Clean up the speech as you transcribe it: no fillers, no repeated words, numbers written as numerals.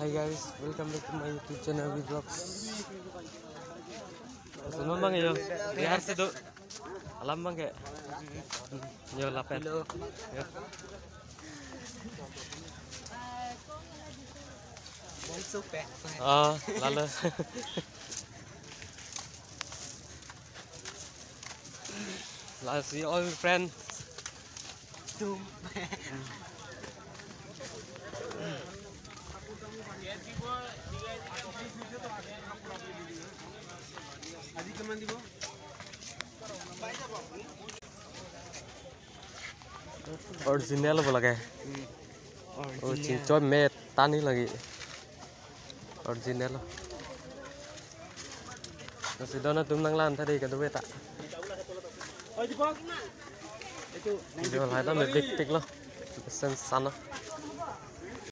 Hi guys, welcome back to my YouTube channel Vlogs. Senang bang yo, biar sedu. Alam bang kayak, yo lapet. Yo. Oh, lalu. Lalu see all friends. Original apa lagi? Oh, cincoi meta nih lagi. Original. Masih dona tumnang lan tadi kan tuh beta. Video lain tuh tik tik loh, pesen sana.